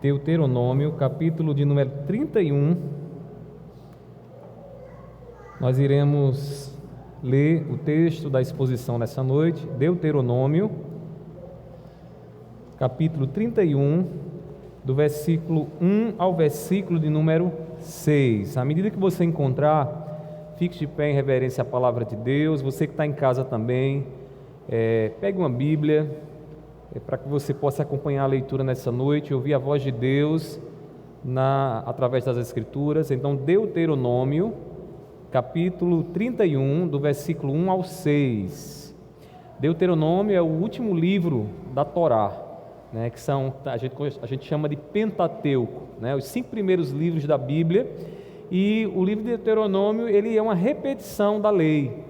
Deuteronômio, capítulo de número 31. Nós iremos ler o texto da exposição nessa noite, Deuteronômio, capítulo 31, do versículo 1 ao versículo de número 6. À medida que você encontrar, fique de pé em reverência à palavra de Deus. Você que está em casa também, pegue uma Bíblia, para que você possa acompanhar a leitura nessa noite e ouvir a voz de Deus através das Escrituras. Então, Deuteronômio, capítulo 31, do versículo 1 ao 6. Deuteronômio é o último livro da Torá, que a gente chama de Pentateuco, os 5 primeiros livros da Bíblia. E o livro de Deuteronômio, ele é uma repetição da lei.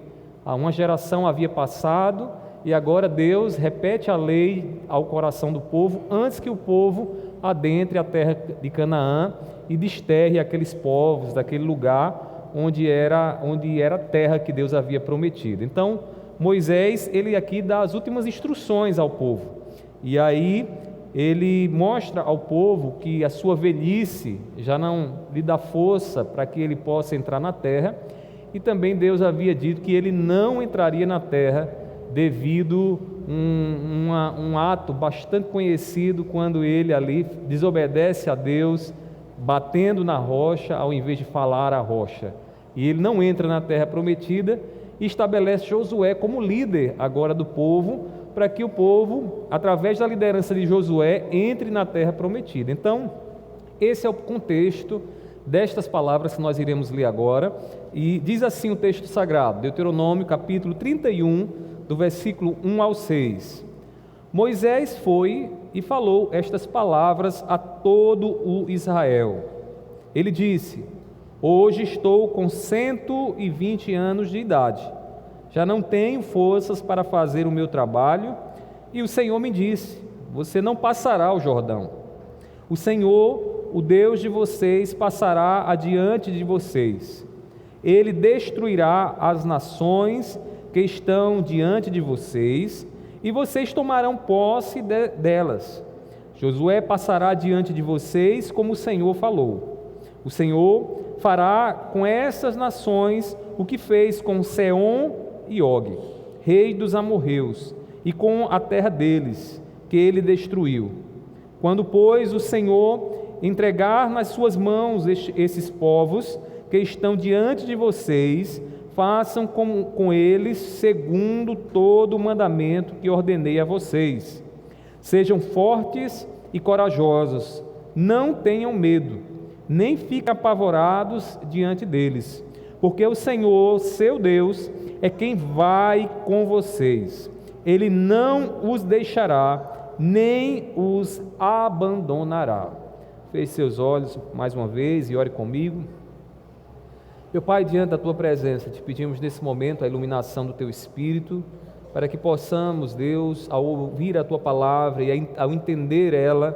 Uma geração havia passado e agora Deus repete a lei ao coração do povo antes que o povo adentre a terra de Canaã e desterre aqueles povos daquele lugar onde era a terra que Deus havia prometido. Então, Moisés, ele aqui dá as últimas instruções ao povo. E aí ele mostra ao povo que a sua velhice já não lhe dá força para que ele possa entrar na terra. E também Deus havia dito que ele não entraria na terra devido um ato bastante conhecido, quando ele ali desobedece a Deus, batendo na rocha ao invés de falar à rocha. E ele não entra na terra prometida e estabelece Josué como líder agora do povo, para que o povo, através da liderança de Josué, entre na terra prometida. Então, esse é o contexto destas palavras que nós iremos ler agora. E diz assim o texto sagrado, Deuteronômio capítulo 31, do versículo 1 ao 6. Moisés foi e falou estas palavras a todo o Israel. Ele disse: hoje estou com 120 anos de idade. Já não tenho forças para fazer o meu trabalho. E o Senhor me disse: você não passará o Jordão. O Senhor, o Deus de vocês, passará adiante de vocês. Ele destruirá as nações que estão diante de vocês, e vocês tomarão posse delas. Josué passará diante de vocês, como o Senhor falou. O Senhor fará com essas nações o que fez com Seom e Og, reis dos amorreus, e com a terra deles, que ele destruiu. Quando, pois, o Senhor entregar nas suas mãos esses povos que estão diante de vocês, façam com eles segundo todo o mandamento que ordenei a vocês. Sejam fortes e corajosos, não tenham medo, nem fiquem apavorados diante deles, porque o Senhor, seu Deus, é quem vai com vocês. Ele não os deixará, nem os abandonará. Feche seus olhos mais uma vez e ore comigo. Meu Pai, diante da Tua presença, te pedimos nesse momento a iluminação do Teu Espírito, para que possamos, Deus, ao ouvir a Tua palavra e ao entender ela,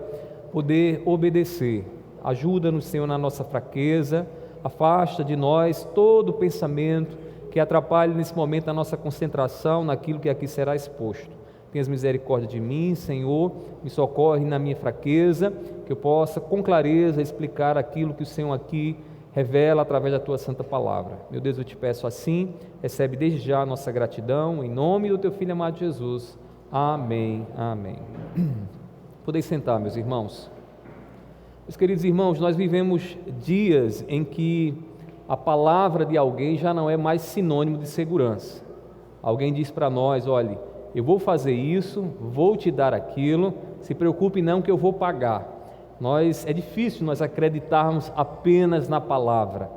poder obedecer. Ajuda-nos, Senhor, na nossa fraqueza, afasta de nós todo pensamento que atrapalhe nesse momento a nossa concentração naquilo que aqui será exposto. Tenhas misericórdia de mim, Senhor, me socorre na minha fraqueza, que eu possa com clareza explicar aquilo que o Senhor aqui revela através da Tua santa palavra. Meu Deus, eu te peço assim, recebe desde já a nossa gratidão, em nome do Teu Filho amado Jesus. Amém, amém. Podeis sentar, meus irmãos. Meus queridos irmãos, nós vivemos dias em que a palavra de alguém já não é mais sinônimo de segurança. Alguém diz para nós: olhe, eu vou fazer isso, vou te dar aquilo, se preocupe não que eu vou pagar. É difícil nós acreditarmos apenas na palavra,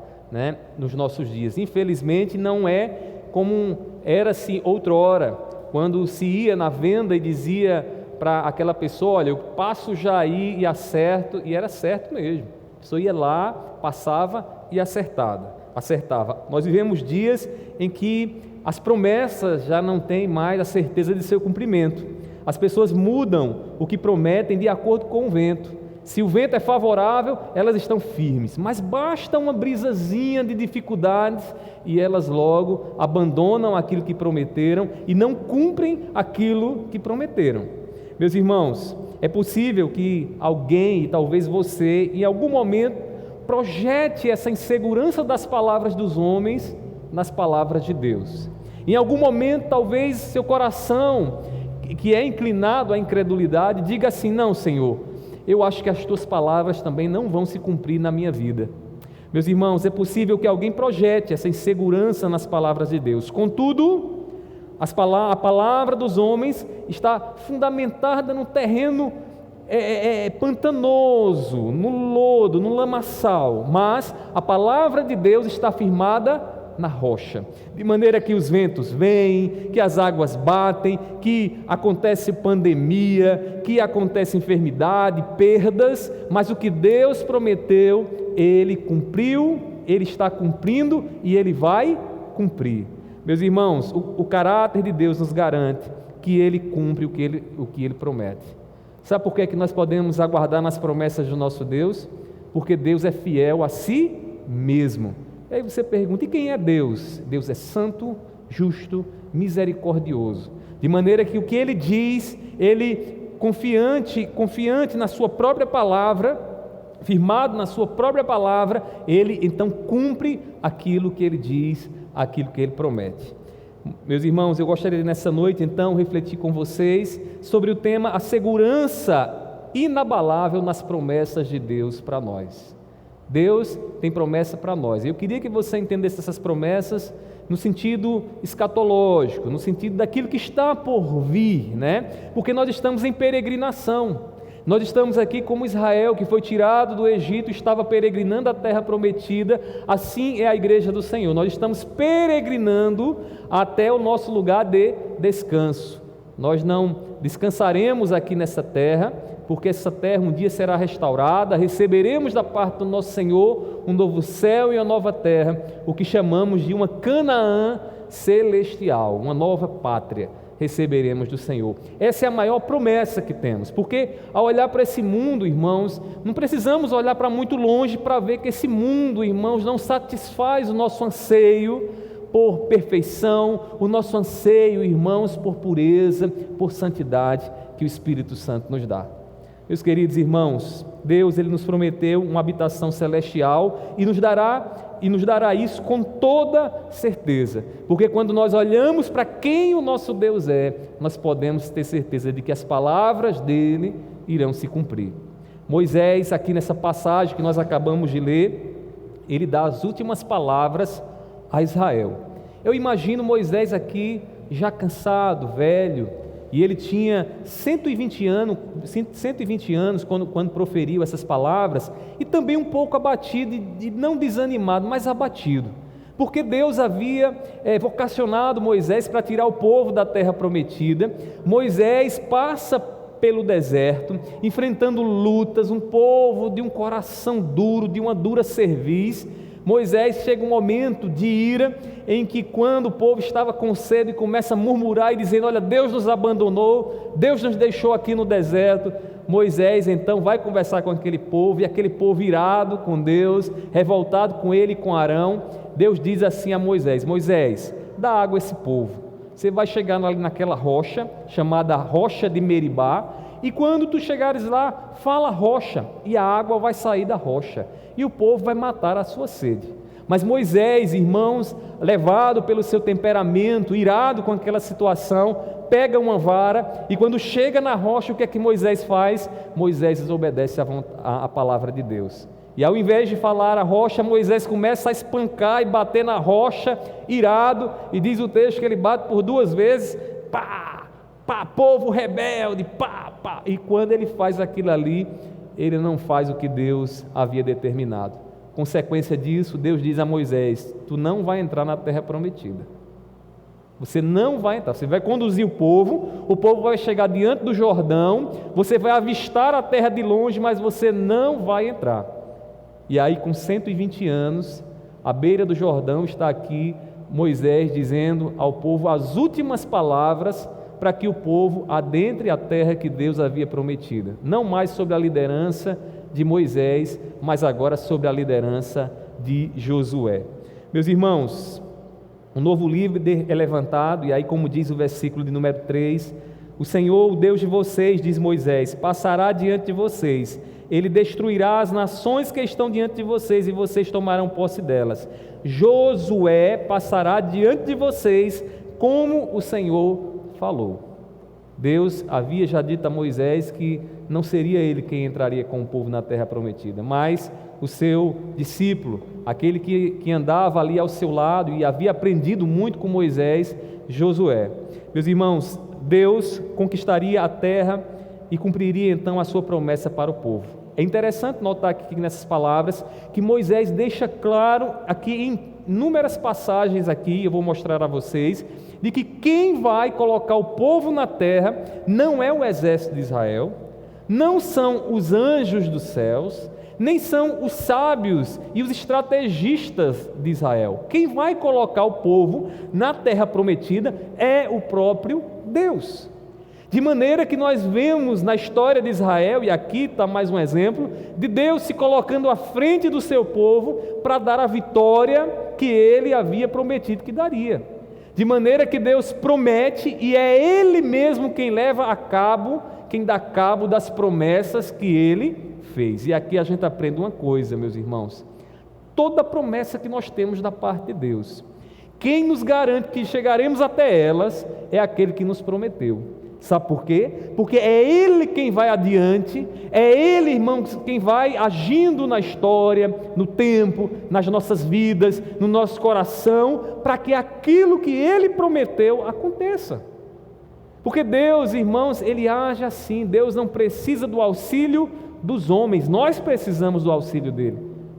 nos nossos dias. Infelizmente não é como era-se outrora, quando se ia na venda e dizia para aquela pessoa: olha, eu passo já aí e acerto, e era certo mesmo. A pessoa ia lá, passava e acertava. Nós vivemos dias em que as promessas já não têm mais a certeza de seu cumprimento. As pessoas mudam o que prometem de acordo com o vento. Se o vento é favorável, elas estão firmes, mas basta uma brisazinha de dificuldades e elas logo abandonam aquilo que prometeram e não cumprem aquilo que prometeram. Meus irmãos, É possível que alguém, talvez você, em algum momento, projete essa insegurança das palavras dos homens nas palavras de Deus. Em algum momento, talvez seu coração, que é inclinado à incredulidade, diga assim: não, Senhor, eu acho que as tuas palavras também não vão se cumprir na minha vida. Meus irmãos, é possível que alguém projete essa insegurança nas palavras de Deus. Contudo, a palavra dos homens está fundamentada no terreno pantanoso, no lodo, no lamaçal, mas a palavra de Deus está firmada na rocha, de maneira que os ventos vêm, que as águas batem, que acontece pandemia, que acontece enfermidade, perdas, mas o que Deus prometeu, Ele cumpriu, Ele está cumprindo e Ele vai cumprir. Meus irmãos, o caráter de Deus nos garante que Ele cumpre o que Ele promete. Sabe por que é que nós podemos aguardar nas promessas do nosso Deus? Porque Deus é fiel a si mesmo. E aí você pergunta: e quem é Deus? Deus é santo, justo, misericordioso, de maneira que o que Ele diz, Ele confiante na sua própria palavra, firmado na sua própria palavra, Ele então cumpre aquilo que Ele diz, aquilo que Ele promete. Meus irmãos, eu gostaria de nessa noite então refletir com vocês sobre o tema: a segurança inabalável nas promessas de Deus para nós. Deus tem promessa para nós. Eu queria que você entendesse essas promessas no sentido escatológico, no sentido daquilo que está por vir, né? Porque nós estamos em peregrinação. Nós estamos aqui como Israel, que foi tirado do Egito, estava peregrinando a terra prometida. Assim é a igreja do Senhor. Nós estamos peregrinando até o nosso lugar de descanso. Nós não descansaremos aqui nessa terra, porque essa terra um dia será restaurada, receberemos da parte do nosso Senhor um novo céu e uma nova terra, o que chamamos de uma Canaã celestial, uma nova pátria receberemos do Senhor. Essa é a maior promessa que temos, porque ao olhar para esse mundo, irmãos, não precisamos olhar para muito longe para ver que esse mundo, irmãos, não satisfaz o nosso anseio por perfeição, o nosso anseio, irmãos, por pureza, por santidade que o Espírito Santo nos dá. Meus queridos irmãos, Deus, Ele nos prometeu uma habitação celestial e nos dará isso com toda certeza, porque quando nós olhamos para quem o nosso Deus é, nós podemos ter certeza de que as palavras dEle irão se cumprir. Moisés, aqui nessa passagem que nós acabamos de ler, ele dá as últimas palavras a Israel. Eu imagino Moisés aqui já cansado, velho, e ele tinha 120 anos quando proferiu essas palavras, e também um pouco abatido, e não desanimado, mas abatido, porque Deus havia vocacionado Moisés para tirar o povo da terra prometida. Moisés passa pelo deserto, enfrentando lutas, um povo de um coração duro, de uma dura cerviz. Moisés chega um momento de ira, em que quando o povo estava com sede, começa a murmurar e dizendo: olha, Deus nos abandonou, Deus nos deixou aqui no deserto. Moisés então vai conversar com aquele povo, e aquele povo irado com Deus, revoltado com ele e com Arão, Deus diz assim a Moisés: Moisés, dá água a esse povo, você vai chegar ali naquela rocha, chamada rocha de Meribá, e quando tu chegares lá, fala rocha, e a água vai sair da rocha, e o povo vai matar a sua sede. Mas Moisés, irmãos, levado pelo seu temperamento, irado com aquela situação, pega uma vara, e quando chega na rocha, o que é que Moisés faz? Moisés desobedece a palavra de Deus, e ao invés de falar a rocha, Moisés começa a espancar e bater na rocha, irado, e diz o texto que ele bate por 2 vezes, pá, pá, povo rebelde, pá, pá. E quando ele faz aquilo ali, ele não faz o que Deus havia determinado. Consequência disso, Deus diz a Moisés: tu não vai entrar na terra prometida, você não vai entrar, você vai conduzir o povo vai chegar diante do Jordão, você vai avistar a terra de longe, mas você não vai entrar. E aí, com 120 anos, à beira do Jordão, está aqui Moisés dizendo ao povo as últimas palavras para que o povo adentre a terra que Deus havia prometida, não mais sob a liderança de Moisés, mas agora sob a liderança de Josué. Meus irmãos, um novo líder é levantado, e aí, como diz o versículo de número 3, O Senhor, o Deus de vocês, diz Moisés, passará diante de vocês. Ele destruirá as nações que estão diante de vocês e vocês tomarão posse delas. Josué passará diante de vocês, como o Senhor falou. Deus havia já dito a Moisés que não seria ele quem entraria com o povo na terra prometida, mas o seu discípulo, aquele que andava ali ao seu lado e havia aprendido muito com Moisés, Josué. Meus irmãos, Deus conquistaria a terra e cumpriria então a sua promessa para o povo. É interessante notar aqui nessas palavras que Moisés deixa claro aqui em inúmeras passagens aqui, eu vou mostrar a vocês, de que quem vai colocar o povo na terra não é o exército de Israel, não são os anjos dos céus, nem são os sábios e os estrategistas de Israel. Quem vai colocar o povo na terra prometida é o próprio Deus. De maneira que nós vemos na história de Israel, e aqui está mais um exemplo, de Deus se colocando à frente do seu povo para dar a vitória que ele havia prometido que daria. De maneira que Deus promete e é Ele mesmo quem leva a cabo, quem dá cabo das promessas que Ele fez. E aqui a gente aprende uma coisa, meus irmãos: toda promessa que nós temos da parte de Deus, quem nos garante que chegaremos até elas é aquele que nos prometeu. Sabe por quê? Porque é Ele quem vai adiante, é Ele, irmãos, quem vai agindo na história, no tempo, nas nossas vidas, no nosso coração, para que aquilo que Ele prometeu aconteça. Porque Deus, irmãos, Ele age assim. Deus não precisa do auxílio dos homens, nós precisamos do auxílio dEle,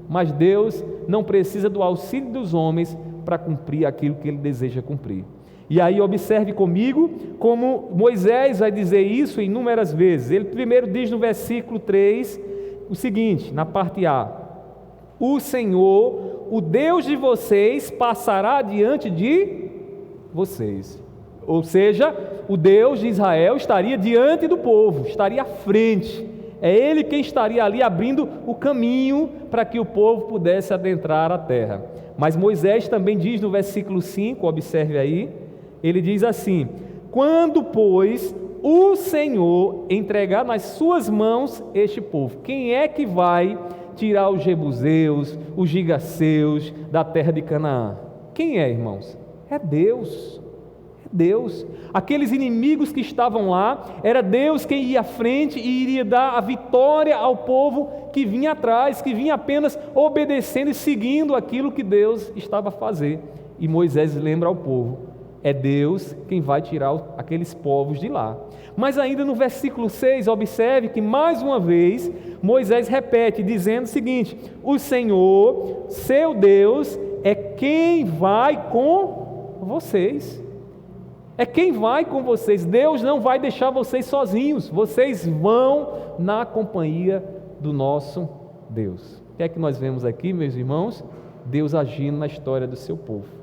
mas Deus não precisa do auxílio dos homens para cumprir aquilo que Ele deseja cumprir. E aí observe comigo como Moisés vai dizer isso inúmeras vezes. Ele primeiro diz no versículo 3 o seguinte, na parte A: o Senhor, o Deus de vocês, passará diante de vocês. Ou seja, o Deus de Israel estaria diante do povo, estaria à frente. É Ele quem estaria ali abrindo o caminho para que o povo pudesse adentrar a terra. Mas Moisés também diz no versículo 5, observe aí, ele diz assim: quando, pois, o Senhor entregar nas suas mãos este povo, quem é que vai tirar os jebuseus, os gigaseus da terra de Canaã? Quem é, irmãos? É Deus. É Deus. Aqueles inimigos que estavam lá, era Deus quem ia à frente e iria dar a vitória ao povo que vinha atrás, que vinha apenas obedecendo e seguindo aquilo que Deus estava a fazer. E Moisés lembra ao povo: é Deus quem vai tirar aqueles povos de lá. Mas ainda no versículo 6, observe que mais uma vez Moisés repete, dizendo o seguinte: o Senhor, seu Deus, é quem vai com vocês. É quem vai com vocês. Deus não vai deixar vocês sozinhos. Vocês vão na companhia do nosso Deus. O que é que nós vemos aqui, meus irmãos? Deus agindo na história do seu povo.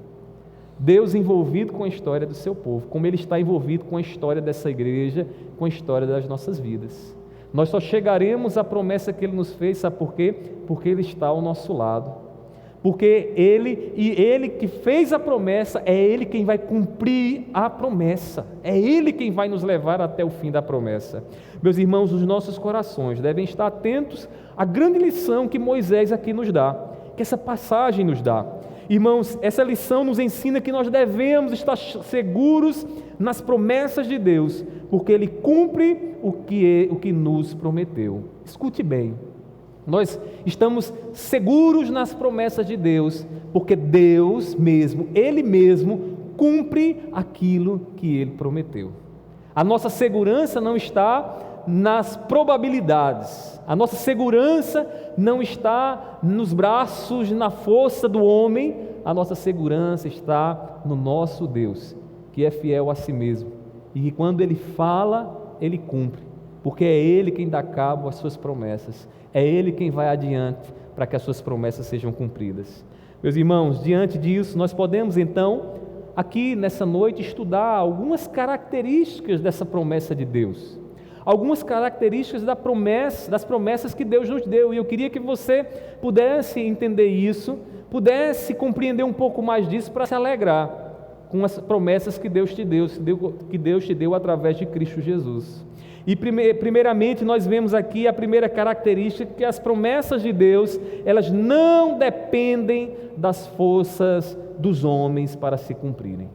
Deus envolvido com a história do seu povo, como Ele está envolvido com a história dessa igreja, com a história das nossas vidas. Nós só chegaremos à promessa que Ele nos fez, sabe por quê? Porque Ele está ao nosso lado. Porque Ele que fez a promessa, é Ele quem vai cumprir a promessa. É Ele quem vai nos levar até o fim da promessa. Meus irmãos, os nossos corações devem estar atentos à grande lição que Moisés aqui nos dá, que essa passagem nos dá. Irmãos, essa lição nos ensina que nós devemos estar seguros nas promessas de Deus, porque Ele cumpre o que nos prometeu. Escute bem, nós estamos seguros nas promessas de Deus, porque Deus mesmo, Ele mesmo, cumpre aquilo que Ele prometeu. A nossa segurança não está nas probabilidades, a nossa segurança não está nos braços, na força do homem, a nossa segurança está no nosso Deus, que é fiel a si mesmo, e que quando Ele fala, Ele cumpre, porque é Ele quem dá cabo às suas promessas, é Ele quem vai adiante para que as suas promessas sejam cumpridas. Meus irmãos, diante disso, nós podemos então, aqui nessa noite, estudar algumas características dessa promessa de Deus, algumas características das promessas que Deus nos deu, e eu queria que você pudesse entender isso, pudesse compreender um pouco mais disso para se alegrar. com as promessas que Deus te deu através de Cristo Jesus. E primeiramente nós vemos aqui a primeira característica, que as promessas de Deus, elas não dependem das forças dos homens para se cumprirem.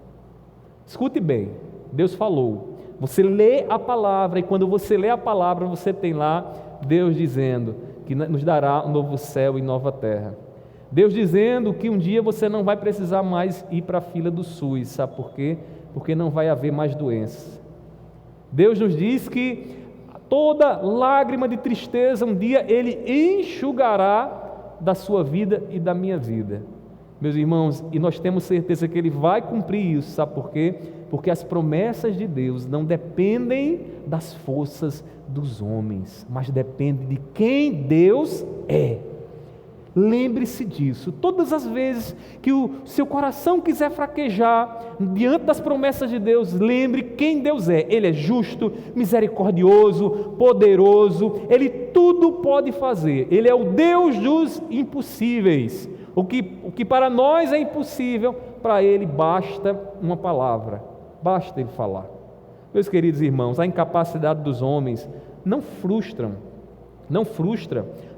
Escute bem, Deus falou, você lê a palavra, e quando você lê a palavra, você tem lá Deus dizendo que nos dará um novo céu e nova terra. Deus dizendo que um dia você não vai precisar mais ir para a fila do SUS, sabe por quê? Porque não vai haver mais doenças. Deus nos diz que toda lágrima de tristeza um dia Ele enxugará da sua vida e da minha vida. Meus irmãos, e nós temos certeza que Ele vai cumprir isso, sabe por quê? Porque as promessas de Deus não dependem das forças dos homens, mas dependem de quem Deus é. Lembre-se disso. Todas as vezes que o seu coração quiser fraquejar diante das promessas de Deus, lembre quem Deus é. Ele é justo, misericordioso, poderoso, Ele tudo pode fazer. Ele é o Deus dos impossíveis. O que para nós é impossível, para Ele basta uma palavra, basta Ele falar. Meus queridos irmãos, a incapacidade dos homens não frustra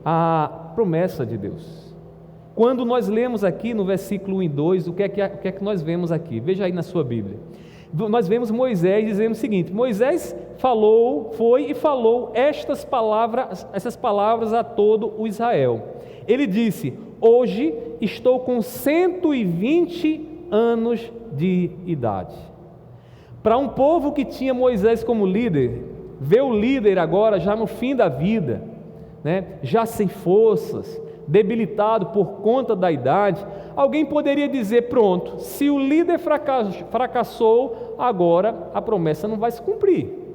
a promessa de Deus. Quando nós lemos aqui no versículo 1 e 2, o que é que nós vemos aqui? Veja aí na sua Bíblia. Nós vemos Moisés dizendo o seguinte: Moisés foi e falou essas palavras a todo o Israel. Ele disse: hoje estou com 120 anos de idade. Para um povo que tinha Moisés como líder, ver o líder agora já no fim da vida, já sem forças, debilitado por conta da idade, alguém poderia dizer: pronto, se o líder fracassou, agora a promessa não vai se cumprir.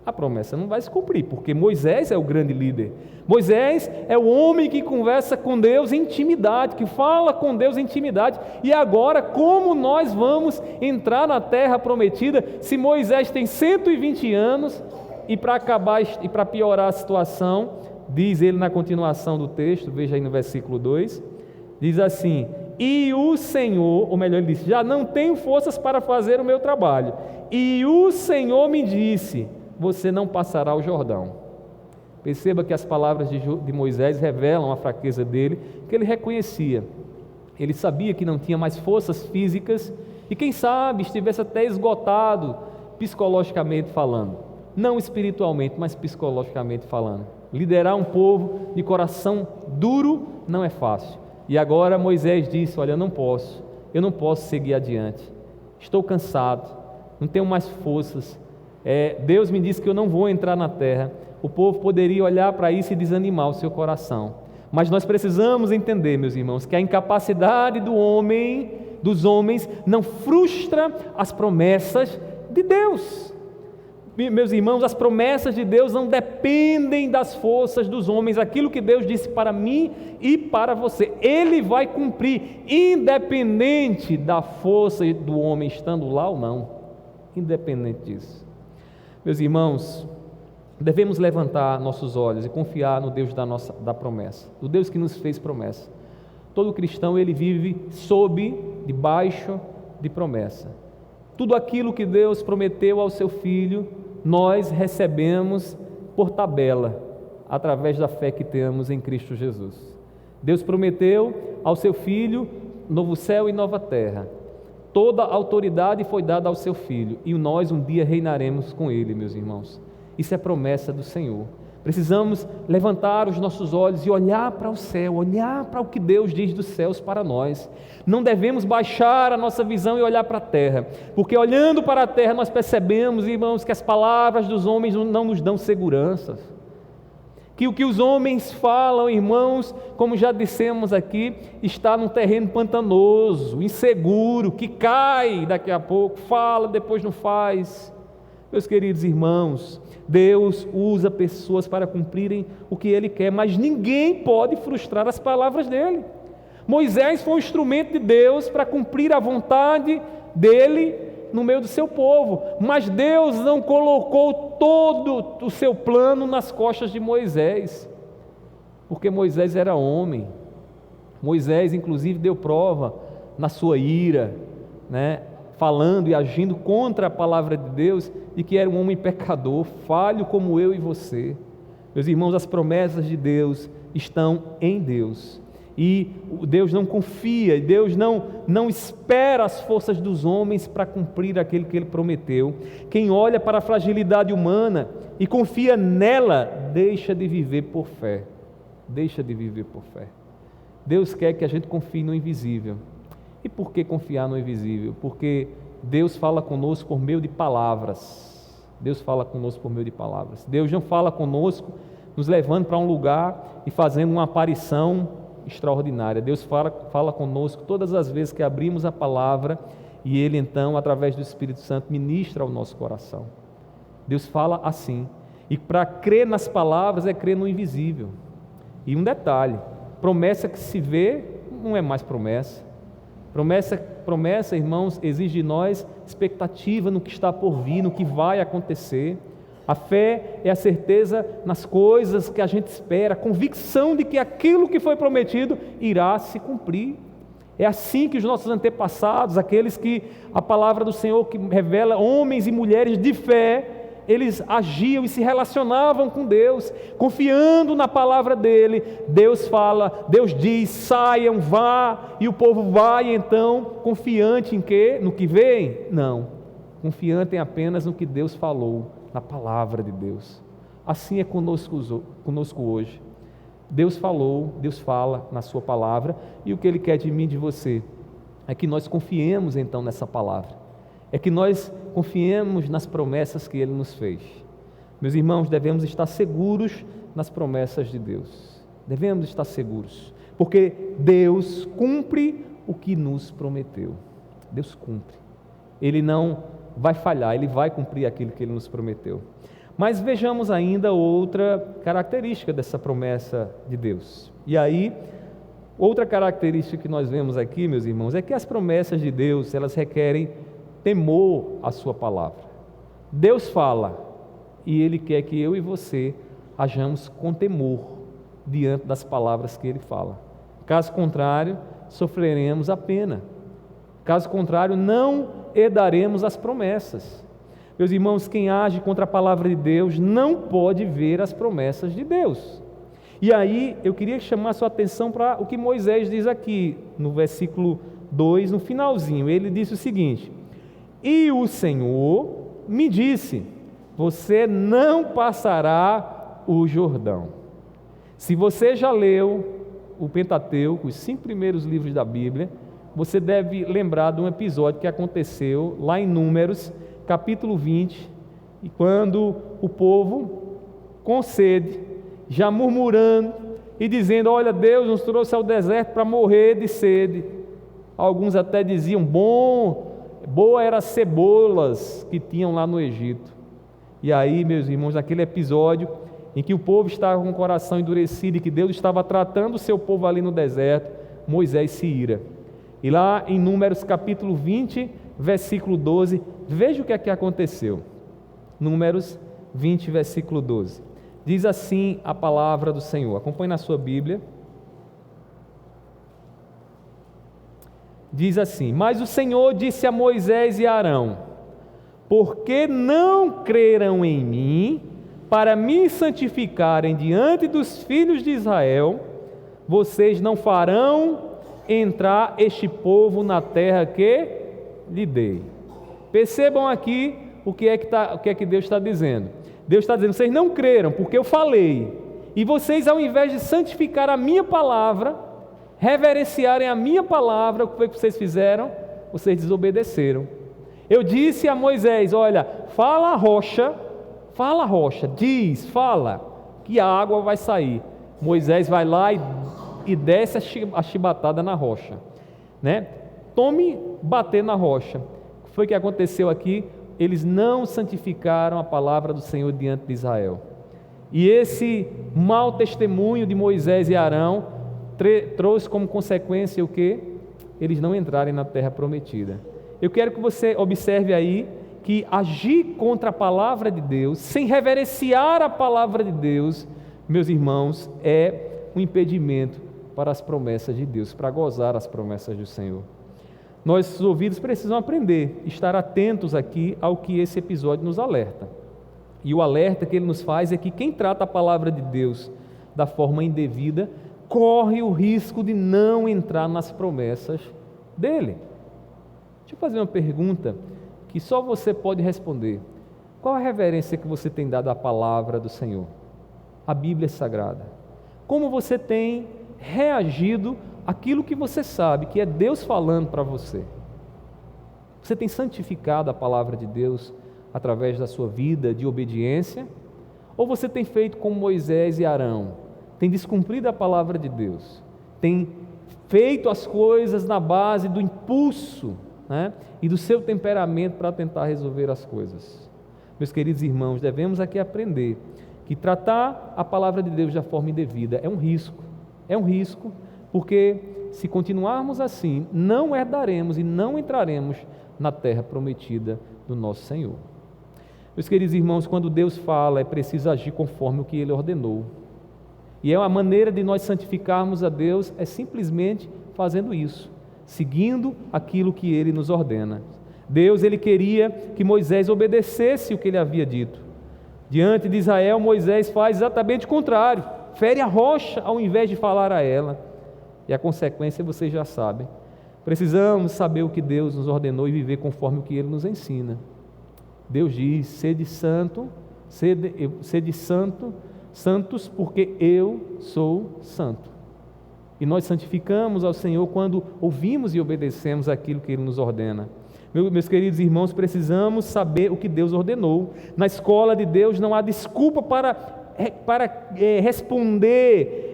A promessa não vai se cumprir, porque Moisés é o grande líder. Moisés é o homem que conversa com Deus em intimidade, que fala com Deus em intimidade. E agora, como nós vamos entrar na terra prometida se Moisés tem 120 anos e para piorar a situação, diz ele na continuação do texto, veja aí no versículo 2, diz assim: e o Senhor, ou melhor, ele disse: já não tenho forças para fazer o meu trabalho, e o Senhor me disse: você não passará o Jordão. Perceba que as palavras de Moisés revelam a fraqueza dele, que ele reconhecia. Ele sabia que não tinha mais forças físicas, e quem sabe estivesse até esgotado psicologicamente falando, não espiritualmente, mas psicologicamente falando. Liderar um povo de coração duro não é fácil. E agora Moisés disse: olha, eu não posso seguir adiante, estou cansado, não tenho mais forças, Deus me disse que eu não vou entrar na terra. O povo poderia olhar para isso e desanimar o seu coração, mas nós precisamos entender, meus irmãos, que a incapacidade dos homens não frustra as promessas de Deus. Meus irmãos, as promessas de Deus não dependem das forças dos homens. Aquilo que Deus disse para mim e para você, Ele vai cumprir, independente da força do homem estando lá ou não, independente disso. Meus irmãos, devemos levantar nossos olhos e confiar no Deus da promessa, o Deus que nos fez promessa. Todo cristão, ele vive debaixo de promessa. Tudo aquilo que Deus prometeu ao seu Filho, nós recebemos por tabela, através da fé que temos em Cristo Jesus. Deus prometeu ao seu Filho novo céu e nova terra. Toda a autoridade foi dada ao seu Filho, e nós um dia reinaremos com Ele, meus irmãos. Isso é promessa do Senhor. Precisamos levantar os nossos olhos e olhar para o céu, olhar para o que Deus diz dos céus para nós. Não devemos baixar a nossa visão e olhar para a terra, porque olhando para a terra nós percebemos, irmãos, que as palavras dos homens não nos dão segurança. Que o que os homens falam, irmãos, como já dissemos aqui, está num terreno pantanoso, inseguro, que cai daqui a pouco, fala, depois não faz. Meus queridos irmãos, Deus usa pessoas para cumprirem o que Ele quer, mas ninguém pode frustrar as palavras dEle. Moisés foi um instrumento de Deus para cumprir a vontade dEle no meio do seu povo, mas Deus não colocou todo o seu plano nas costas de Moisés, porque Moisés era homem. Moisés inclusive deu prova na sua ira, falando e agindo contra a palavra de Deus, de que era um homem pecador, falho como eu e você. Meus irmãos, as promessas de Deus estão em Deus. E Deus não confia, Deus não espera as forças dos homens para cumprir aquilo que Ele prometeu. Quem olha para a fragilidade humana e confia nela, deixa de viver por fé. Deixa de viver por fé. Deus quer que a gente confie no invisível. E por que confiar no invisível? Porque Deus fala conosco por meio de palavras. Deus fala conosco por meio de palavras. Deus não fala conosco nos levando para um lugar e fazendo uma aparição extraordinária. Deus fala conosco todas as vezes que abrimos a palavra e Ele então, através do Espírito Santo, ministra ao nosso coração. Deus fala assim. E para crer nas palavras é crer no invisível. E um detalhe, promessa que se vê não é mais promessa. Promessa, irmãos, exige de nós expectativa no que está por vir, no que vai acontecer. A fé é a certeza nas coisas que a gente espera, a convicção de que aquilo que foi prometido irá se cumprir. É assim que os nossos antepassados, aqueles que a palavra do Senhor que revela, homens e mulheres de fé, eles agiam e se relacionavam com Deus, confiando na palavra dEle. Deus fala, Deus diz, saiam, vá, e o povo vai então, confiante em quê? No que vem? Não, confiante em apenas no que Deus falou, na palavra de Deus. Assim é conosco hoje. Deus falou, Deus fala na sua palavra, e o que Ele quer de mim e de você é que nós confiemos então nessa palavra, é que nós confiemos nas promessas que Ele nos fez. Meus irmãos, devemos estar seguros nas promessas de Deus, devemos estar seguros, porque Deus cumpre o que nos prometeu. Deus cumpre, Ele não vai falhar, Ele vai cumprir aquilo que Ele nos prometeu. Mas vejamos ainda outra característica dessa promessa de Deus. E aí, outra característica que nós vemos aqui, meus irmãos, é que as promessas de Deus, elas requerem temor à sua palavra. Deus fala e Ele quer que eu e você hajamos com temor diante das palavras que Ele fala. Caso contrário, sofreremos a pena. Caso contrário, não herdaremos as promessas. Meus irmãos, quem age contra a palavra de Deus não pode ver as promessas de Deus. E aí, eu queria chamar a sua atenção para o que Moisés diz aqui, no versículo 2, no finalzinho. Ele disse o seguinte: e o Senhor me disse, você não passará o Jordão. Se você já leu o Pentateuco, os 5 primeiros livros da Bíblia, você deve lembrar de um episódio que aconteceu lá em Números, capítulo 20, e quando o povo, com sede, já murmurando e dizendo, olha, Deus nos trouxe ao deserto para morrer de sede. Alguns até diziam, boa eram as cebolas que tinham lá no Egito. E aí, meus irmãos, naquele episódio em que o povo estava com o coração endurecido e que Deus estava tratando o seu povo ali no deserto, Moisés se ira. E lá em Números capítulo 20, versículo 12, veja o que é que aconteceu. Números 20, versículo 12. Diz assim a palavra do Senhor. Acompanhe na sua Bíblia. Diz assim: mas o Senhor disse a Moisés e a Arão, porque não creram em mim, para me santificarem diante dos filhos de Israel, vocês não farão entrar este povo na terra que lhe dei. Percebam aqui o que é que Deus está dizendo. Deus está dizendo, vocês não creram, porque eu falei, e vocês, ao invés de santificar a minha palavra, reverenciarem a minha palavra, o que foi que vocês fizeram? Vocês desobedeceram. Eu disse a Moisés, olha, fala a rocha, fala, que a água vai sair. Moisés vai lá e desce a chibatada na rocha, né? Tome bater na rocha. O que foi que aconteceu aqui? Eles não santificaram a palavra do Senhor diante de Israel. E esse mau testemunho de Moisés e Arão trouxe como consequência o quê? Eles não entrarem na terra prometida. Eu quero que você observe aí que agir contra a palavra de Deus, sem reverenciar a palavra de Deus, meus irmãos, é um impedimento para as promessas de Deus, para gozar as promessas do Senhor. nossos ouvidos precisam aprender, estar atentos aqui ao que esse episódio nos alerta. E o alerta que ele nos faz é que quem trata a palavra de Deus da forma indevida, corre o risco de não entrar nas promessas dele. Deixa eu fazer uma pergunta que só você pode responder. Qual a reverência que você tem dado à palavra do Senhor? A Bíblia Sagrada. Como você tem reagido àquilo que você sabe, que é Deus falando para você? Você tem santificado a palavra de Deus através da sua vida de obediência? Ou você tem feito como Moisés e Arão? Tem descumprido a palavra de Deus? Tem feito as coisas na base do impulso, né, e do seu temperamento para tentar resolver as coisas? Meus queridos irmãos, devemos aqui aprender que tratar a palavra de Deus da forma indevida é um risco, porque se continuarmos assim, não herdaremos e não entraremos na terra prometida do nosso Senhor. Meus queridos irmãos, quando Deus fala, é preciso agir conforme o que Ele ordenou. E é uma maneira de nós santificarmos a Deus, é simplesmente fazendo isso, seguindo aquilo que Ele nos ordena. Deus, Ele queria que Moisés obedecesse o que Ele havia dito. Diante de Israel, Moisés faz exatamente o contrário, fere a rocha ao invés de falar a ela. E a consequência vocês já sabem. Precisamos saber o que Deus nos ordenou e viver conforme o que Ele nos ensina. Deus diz: sede santos, porque eu sou santo. E nós santificamos ao Senhor quando ouvimos e obedecemos aquilo que Ele nos ordena. Meus queridos irmãos, precisamos saber o que Deus ordenou. Na escola de Deus não há desculpa para responder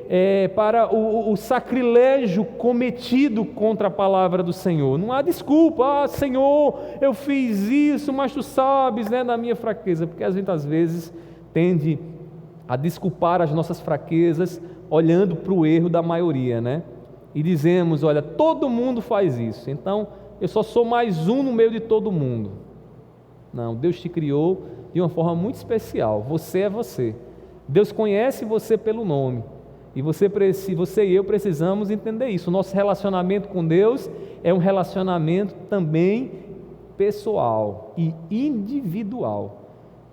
para o sacrilégio cometido contra a palavra do Senhor. Não há desculpa: Senhor, eu fiz isso, mas tu sabes, da minha fraqueza. Porque a gente às vezes tende a desculpar as nossas fraquezas olhando para o erro da maioria, e dizemos: olha, todo mundo faz isso, então eu só sou mais um no meio de todo mundo. Não, Deus te criou de uma forma muito especial. Você é você. Deus conhece você pelo nome. E você e eu precisamos entender isso. O nosso relacionamento com Deus é um relacionamento também pessoal e individual.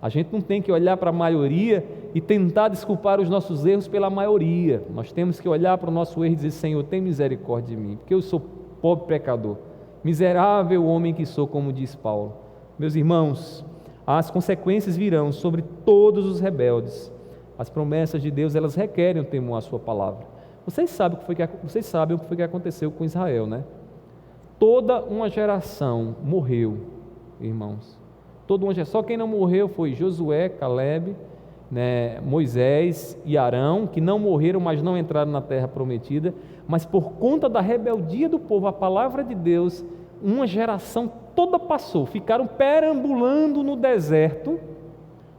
A gente não tem que olhar para a maioria e tentar desculpar os nossos erros pela maioria. Nós temos que olhar para o nosso erro e dizer: Senhor, tem misericórdia de mim, porque eu sou pobre pecador, miserável homem que sou, como diz Paulo. Meus irmãos, as consequências virão sobre todos os rebeldes. As promessas de Deus, elas requerem o temor à sua palavra. Vocês sabem o que foi que aconteceu com Israel, Toda uma geração morreu, irmãos. Só quem não morreu foi Josué, Caleb, Moisés e Arão, que não morreram, mas não entraram na terra prometida. Mas por conta da rebeldia do povo, a palavra de Deus, uma geração toda passou, ficaram perambulando no deserto,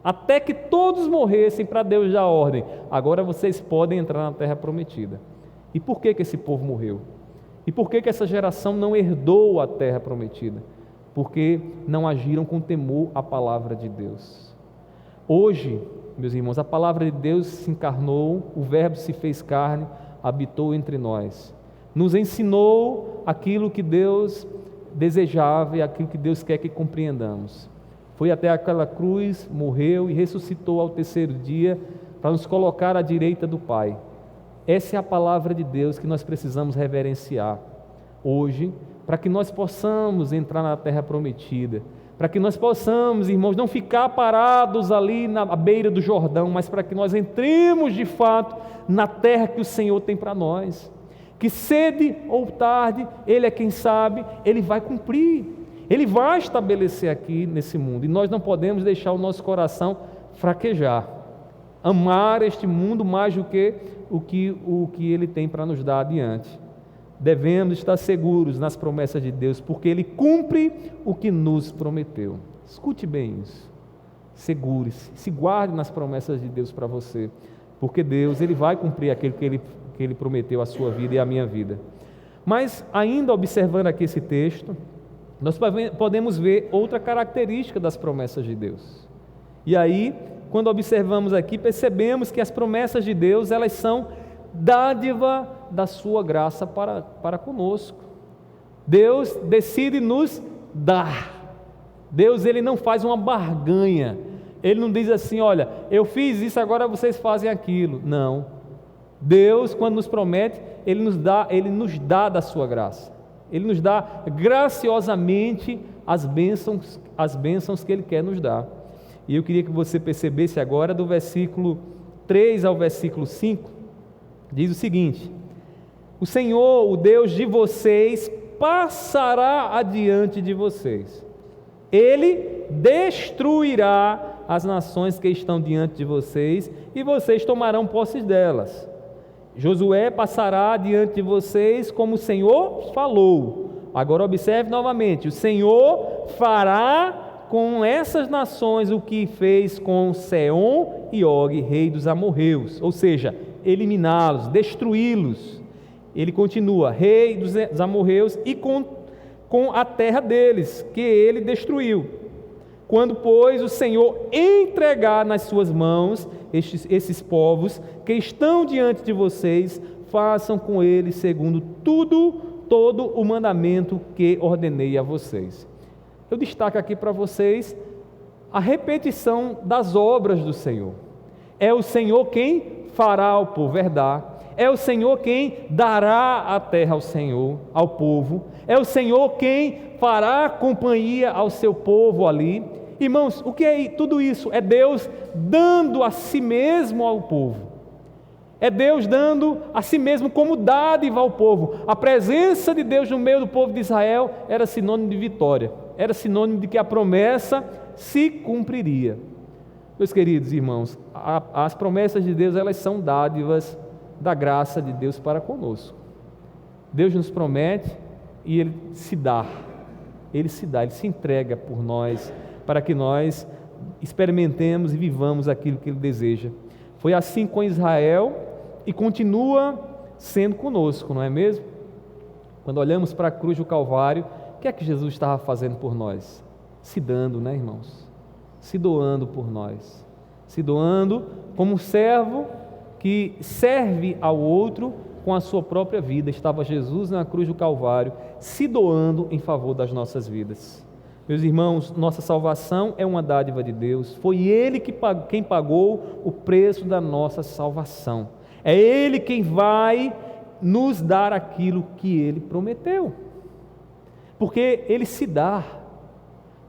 até que todos morressem, para Deus dar ordem: agora vocês podem entrar na terra prometida. E por que esse povo morreu? E por que essa geração não herdou a terra prometida? Porque não agiram com temor à palavra de Deus. Hoje, meus irmãos, a palavra de Deus se encarnou, o Verbo se fez carne, habitou entre nós, nos ensinou aquilo que Deus desejava e aquilo que Deus quer que compreendamos. Foi até aquela cruz, morreu e ressuscitou ao terceiro dia para nos colocar à direita do Pai. Essa é a palavra de Deus que nós precisamos reverenciar hoje, para que nós possamos entrar na terra prometida, para que nós possamos, irmãos, não ficar parados ali na beira do Jordão, mas para que nós entremos de fato na terra que o Senhor tem para nós, que cedo ou tarde, Ele é quem sabe, Ele vai cumprir. Ele vai estabelecer aqui nesse mundo, e nós não podemos deixar o nosso coração fraquejar, amar este mundo mais do que o que Ele tem para nos dar adiante. Devemos estar seguros nas promessas de Deus, porque Ele cumpre o que nos prometeu. Escute bem isso, segure-se, se guarde nas promessas de Deus para você, porque Deus, Ele vai cumprir aquilo que Ele prometeu à sua vida e à minha vida. Mas ainda observando aqui esse texto, nós podemos ver outra característica das promessas de Deus. E aí, quando observamos aqui, percebemos que as promessas de Deus, elas são dádiva da sua graça para conosco. Deus decide nos dar. Deus, Ele não faz uma barganha. Ele não diz assim, olha, eu fiz isso, agora vocês fazem aquilo. Não. Deus, quando nos promete, Ele nos dá da sua graça. Ele nos dá graciosamente as bênçãos que Ele quer nos dar. E eu queria que você percebesse agora, do versículo 3 ao versículo 5, diz o seguinte: o Senhor, o Deus de vocês, passará adiante de vocês. Ele destruirá as nações que estão diante de vocês, e vocês tomarão posse delas. Josué passará diante de vocês como o Senhor falou. Agora observe novamente: o Senhor fará com essas nações o que fez com Seom e Og, rei dos amorreus, ou seja, eliminá-los, destruí-los. Ele continua, rei dos amorreus, e com a terra deles, que ele destruiu. Quando, pois, o Senhor entregar nas suas mãos esses povos que estão diante de vocês, façam com eles segundo todo o mandamento que ordenei a vocês. Eu destaco aqui para vocês a repetição das obras do Senhor. É o Senhor quem fará ao povo herdar. É o Senhor quem dará a terra ao povo. É o Senhor quem fará companhia ao seu povo ali. Irmãos, o que é tudo isso? É Deus dando a si mesmo ao povo. É Deus dando a si mesmo como dádiva ao povo. A presença de Deus no meio do povo de Israel era sinônimo de vitória. Era sinônimo de que a promessa se cumpriria. Meus queridos irmãos, as promessas de Deus, elas são dádivas da graça de Deus para conosco. Deus nos promete e Ele se dá. Ele se entrega por nós, para que nós experimentemos e vivamos aquilo que Ele deseja. Foi assim com Israel e continua sendo conosco, não é mesmo? Quando olhamos para a cruz do Calvário, o que é que Jesus estava fazendo por nós? Se dando, né, irmãos? Se doando por nós. Se doando como um servo que serve ao outro com a sua própria vida. Estava Jesus na cruz do Calvário, se doando em favor das nossas vidas. Meus irmãos, nossa salvação é uma dádiva de Deus. Foi Ele quem pagou o preço da nossa salvação. É Ele quem vai nos dar aquilo que Ele prometeu. Porque Ele se dá.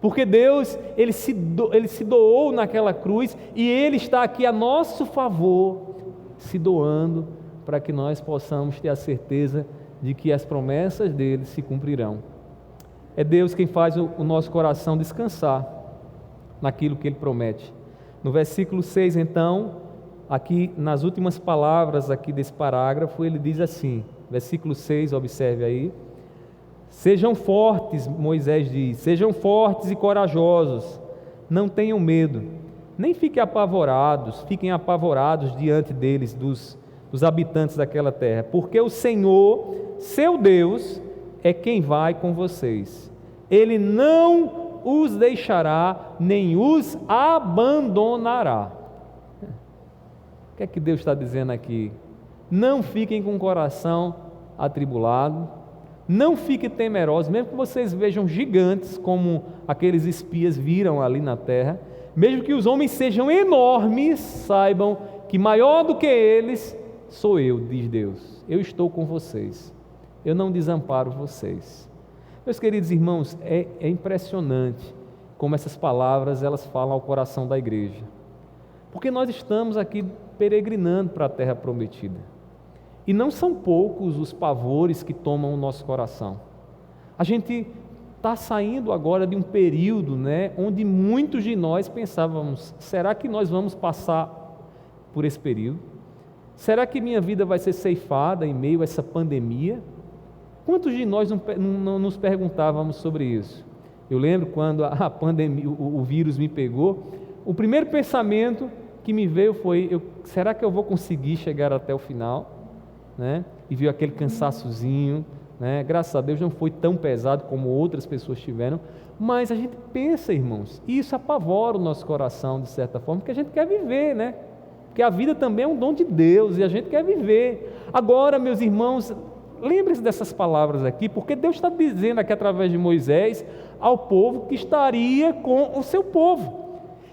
Porque Deus, Ele se doou naquela cruz, e Ele está aqui a nosso favor, se doando, para que nós possamos ter a certeza de que as promessas dEle se cumprirão. É Deus quem faz o nosso coração descansar naquilo que Ele promete. No versículo 6, então, aqui nas últimas palavras aqui desse parágrafo, ele diz assim, versículo 6, observe aí: sejam fortes, Moisés diz, sejam fortes e corajosos, não tenham medo, nem fiquem apavorados diante deles, dos habitantes daquela terra, porque o Senhor, seu Deus, é quem vai com vocês. Ele não os deixará, nem os abandonará. O que é que Deus está dizendo aqui? Não fiquem com o coração atribulado, não fiquem temerosos, mesmo que vocês vejam gigantes, como aqueles espias viram ali na terra, mesmo que os homens sejam enormes, saibam que maior do que eles sou eu, diz Deus. Eu estou com vocês, eu não desamparo vocês. Meus queridos irmãos, é impressionante como essas palavras elas falam ao coração da igreja, porque nós estamos aqui peregrinando para a terra prometida, e não são poucos os pavores que tomam o nosso coração. A gente está saindo agora de um período, né, onde muitos de nós pensávamos: será que nós vamos passar por esse período? Será que minha vida vai ser ceifada em meio a essa pandemia? Quantos de nós não nos perguntávamos sobre isso? Eu lembro quando a pandemia, o vírus me pegou, o primeiro pensamento que me veio foi: será que eu vou conseguir chegar até o final? Né? E viu aquele cansaçozinho, né? Graças a Deus não foi tão pesado como outras pessoas tiveram, mas a gente pensa, irmãos, e isso apavora o nosso coração de certa forma, porque a gente quer viver, né? Porque a vida também é um dom de Deus e a gente quer viver. Agora, meus irmãos, lembre-se dessas palavras aqui, porque Deus está dizendo aqui através de Moisés ao povo que estaria com o seu povo,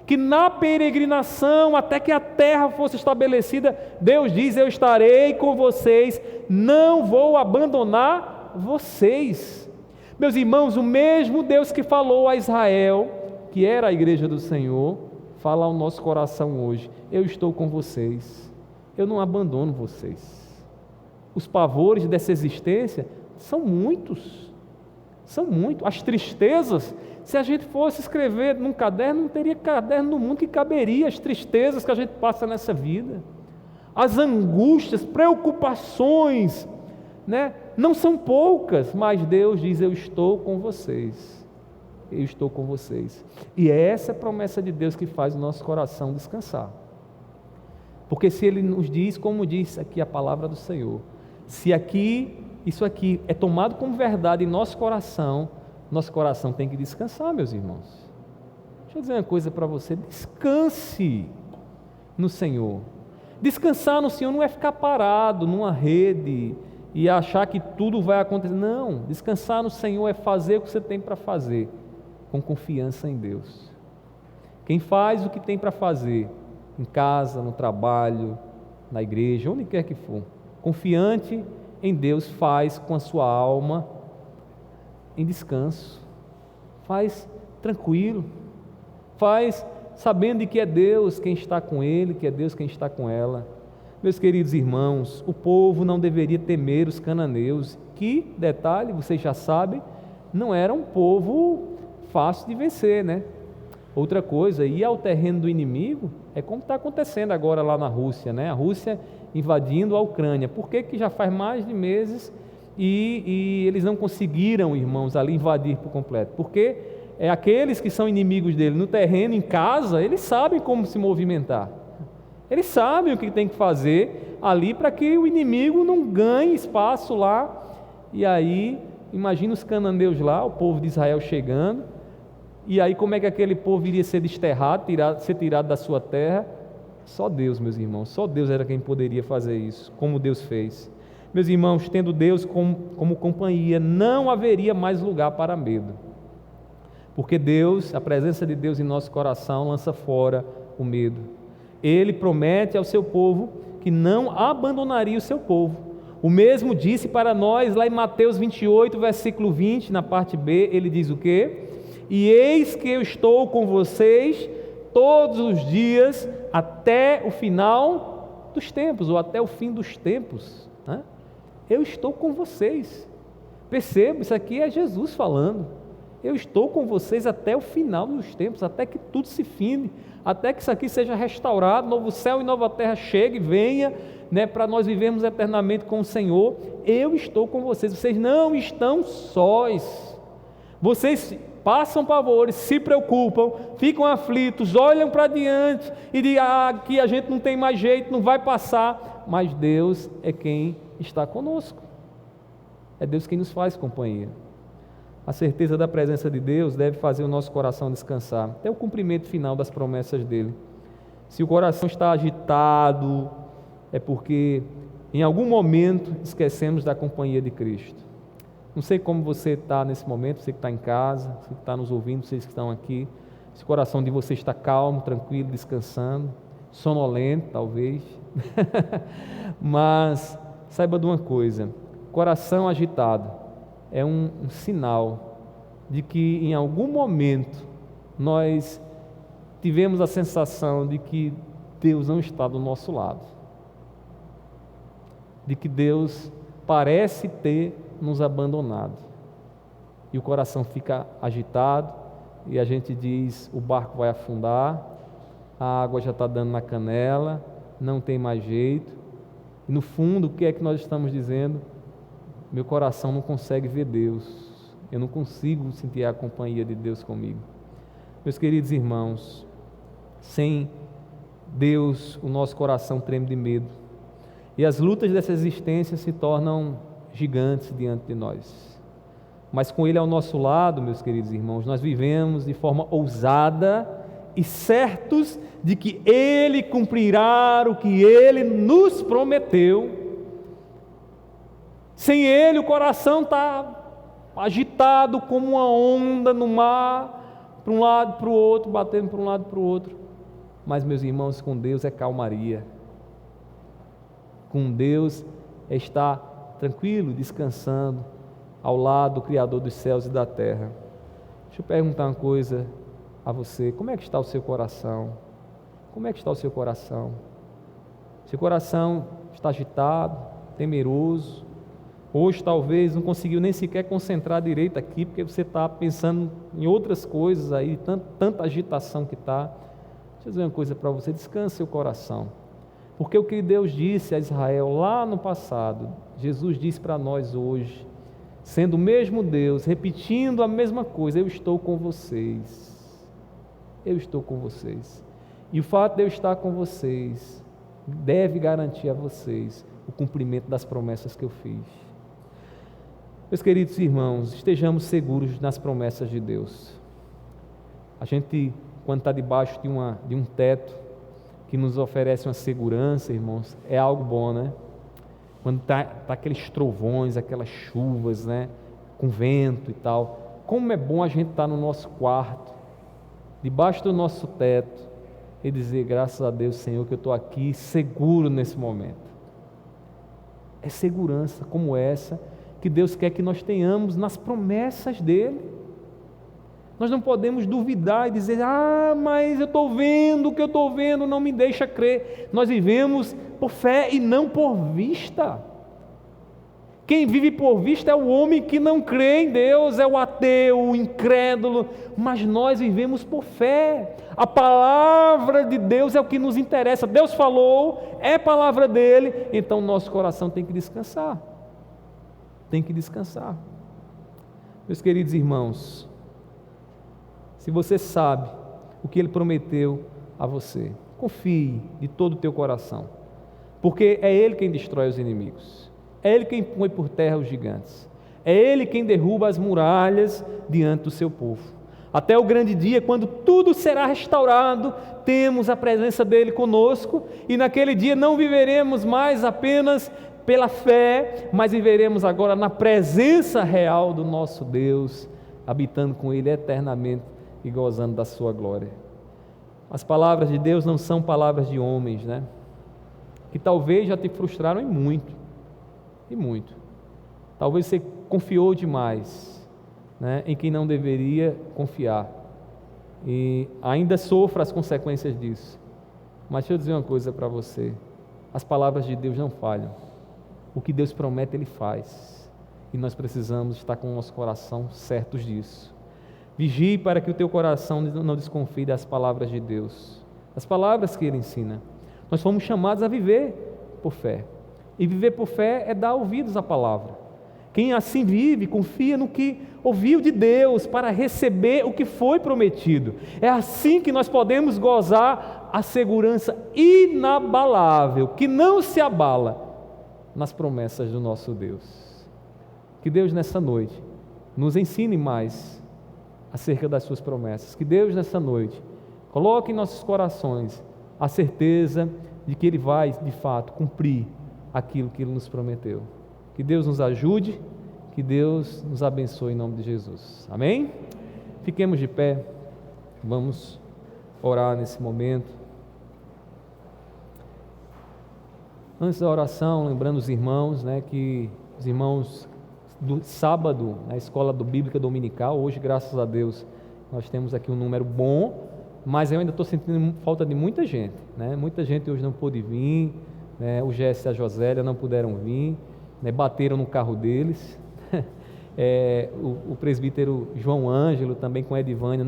que na peregrinação, até que a terra fosse estabelecida, Deus diz: eu estarei com vocês, não vou abandonar vocês. Meus irmãos, o mesmo Deus que falou a Israel, que era a igreja do Senhor, fala ao nosso coração hoje: eu estou com vocês, eu não abandono vocês. Os pavores dessa existência são muitos, as tristezas. Se a gente fosse escrever num caderno, não teria caderno no mundo que caberia as tristezas que a gente passa nessa vida, as angústias, preocupações, né? Não são poucas, mas Deus diz: eu estou com vocês, eu estou com vocês. E é essa a promessa de Deus que faz o nosso coração descansar, porque se Ele nos diz, como diz aqui a palavra do Senhor, se isso aqui é tomado como verdade em nosso coração tem que descansar, meus irmãos. Deixa eu dizer uma coisa para você: descanse no Senhor. Descansar no Senhor não é ficar parado numa rede e achar que tudo vai acontecer. Não, descansar no Senhor é fazer o que você tem para fazer, com confiança em Deus. Quem faz o que tem para fazer, em casa, no trabalho, na igreja, onde quer que for, confiante em Deus, faz com a sua alma em descanso, faz tranquilo, faz sabendo de que é Deus quem está com ele, que é Deus quem está com ela. Meus queridos irmãos, o povo não deveria temer os cananeus, que, detalhe, vocês já sabem, não era um povo fácil de vencer, né? Outra coisa, ir ao terreno do inimigo é como está acontecendo agora lá na Rússia, né? A Rússia invadindo a Ucrânia. Por que já faz mais de meses e eles não conseguiram, irmãos, ali invadir por completo? Porque aqueles que são inimigos dele no terreno, em casa, eles sabem como se movimentar. Eles sabem o que tem que fazer ali para que o inimigo não ganhe espaço lá. E aí, imagina os cananeus lá, o povo de Israel chegando. E aí como é que aquele povo iria ser desterrado, ser tirado da sua terra? Só Deus, meus irmãos, só Deus era quem poderia fazer isso, como Deus fez. Meus irmãos, tendo Deus como companhia, não haveria mais lugar para medo, porque Deus, a presença de Deus em nosso coração lança fora o medo. Ele promete ao seu povo que não abandonaria o seu povo. O mesmo disse para nós lá em Mateus 28, versículo 20, na parte B, ele diz o quê? E eis que eu estou com vocês todos os dias até o final dos tempos, ou até o fim dos tempos, né? Eu estou com vocês. Perceba, isso aqui é Jesus falando. Eu estou com vocês até o final dos tempos, até que tudo se finde, até que isso aqui seja restaurado, novo céu e nova terra chegue, venha, né, para nós vivermos eternamente com o Senhor. Eu estou com vocês, vocês não estão sós. Vocês passam pavores, se preocupam, ficam aflitos, olham para diante e dizem: aqui a gente não tem mais jeito, não vai passar. Mas Deus é quem está conosco, é Deus quem nos faz companhia. A certeza da presença de Deus deve fazer o nosso coração descansar, até o cumprimento final das promessas dele. Se o coração está agitado, é porque em algum momento esquecemos da companhia de Cristo. Não sei como você está nesse momento, você que está em casa, você que está nos ouvindo, vocês que estão aqui, se o coração de você está calmo, tranquilo, descansando, sonolento talvez, mas saiba de uma coisa: coração agitado é um sinal de que em algum momento nós tivemos a sensação de que Deus não está do nosso lado, de que Deus parece ter nos abandonado, e o coração fica agitado e a gente diz: o barco vai afundar, a água já está dando na canela, não tem mais jeito. E no fundo, o que é que nós estamos dizendo? Meu coração não consegue ver Deus, eu não consigo sentir a companhia de Deus comigo. Meus queridos irmãos, sem Deus o nosso coração treme de medo, e as lutas dessa existência se tornam gigantes diante de nós. Mas com Ele ao nosso lado, meus queridos irmãos, nós vivemos de forma ousada e certos de que Ele cumprirá o que Ele nos prometeu. Sem Ele o coração está agitado como uma onda no mar, para um lado, para o outro, batendo para um lado, para o outro. Mas, meus irmãos, com Deus é calmaria. Com Deus é estar tranquilo, descansando ao lado do Criador dos céus e da terra. Deixa eu perguntar uma coisa a você: como é que está o seu coração? Como é que está o seu coração? Seu coração está agitado, temeroso? Hoje talvez não conseguiu nem sequer concentrar direito aqui, porque você está pensando em outras coisas aí, tanta agitação que está. Deixa eu dizer uma coisa para você: descanse seu coração, porque o que Deus disse a Israel lá no passado, Jesus diz para nós hoje, sendo o mesmo Deus, repetindo a mesma coisa: eu estou com vocês, eu estou com vocês. E o fato de eu estar com vocês deve garantir a vocês o cumprimento das promessas que eu fiz. Meus queridos irmãos, estejamos seguros nas promessas de Deus. A gente, quando está debaixo de um teto que nos oferece uma segurança, irmãos, é algo bom, né? Quando está aqueles trovões, aquelas chuvas, né? Com vento e tal, como é bom a gente estar no nosso quarto, debaixo do nosso teto, e dizer: graças a Deus, Senhor, que eu estou aqui seguro nesse momento. É segurança como essa que Deus quer que nós tenhamos nas promessas dEle. Nós não podemos duvidar e dizer: mas eu estou vendo, o que eu estou vendo não me deixa crer. Nós vivemos por fé e não por vista. Quem vive por vista é o homem que não crê em Deus, é o ateu, o incrédulo, mas nós vivemos por fé. A palavra de Deus é o que nos interessa. Deus falou, é palavra dele, então nosso coração tem que descansar. Tem que descansar. Meus queridos irmãos, se você sabe o que Ele prometeu a você, confie de todo o teu coração, porque é Ele quem destrói os inimigos, é Ele quem põe por terra os gigantes, é Ele quem derruba as muralhas diante do seu povo. Até o grande dia, quando tudo será restaurado, temos a presença dEle conosco, e naquele dia não viveremos mais apenas pela fé, mas viveremos agora na presença real do nosso Deus, habitando com Ele eternamente e gozando da sua glória. As palavras de Deus não são palavras de homens, né? Que talvez já te frustraram e muito. Talvez você confiou demais, né, em quem não deveria confiar, e ainda sofra as consequências disso. Mas deixa eu dizer uma coisa para você: as palavras de Deus não falham. O que Deus promete, Ele faz, e nós precisamos estar com o nosso coração certos disso. Vigie para que o teu coração não desconfie das palavras de Deus, as palavras que Ele ensina. Nós fomos chamados a viver por fé, e viver por fé é dar ouvidos à palavra. Quem assim vive, confia no que ouviu de Deus para receber o que foi prometido. É assim que nós podemos gozar a segurança inabalável, que não se abala, nas promessas do nosso Deus. Que Deus nessa noite nos ensine mais acerca das suas promessas. Que Deus nessa noite coloque em nossos corações a certeza de que Ele vai de fato cumprir aquilo que Ele nos prometeu. Que Deus nos ajude, que Deus nos abençoe em nome de Jesus. Amém? Fiquemos de pé, vamos orar nesse momento. Antes da oração, lembrando os irmãos, né, que os irmãos do sábado, na escola bíblica dominical, hoje, graças a Deus, nós temos aqui um número bom, mas eu ainda estou sentindo falta de muita gente, né? Muita gente hoje não pôde vir, né? O Jesse e a Josélia não puderam vir, né? Bateram no carro deles, o presbítero João Ângelo, também com a Edivânia,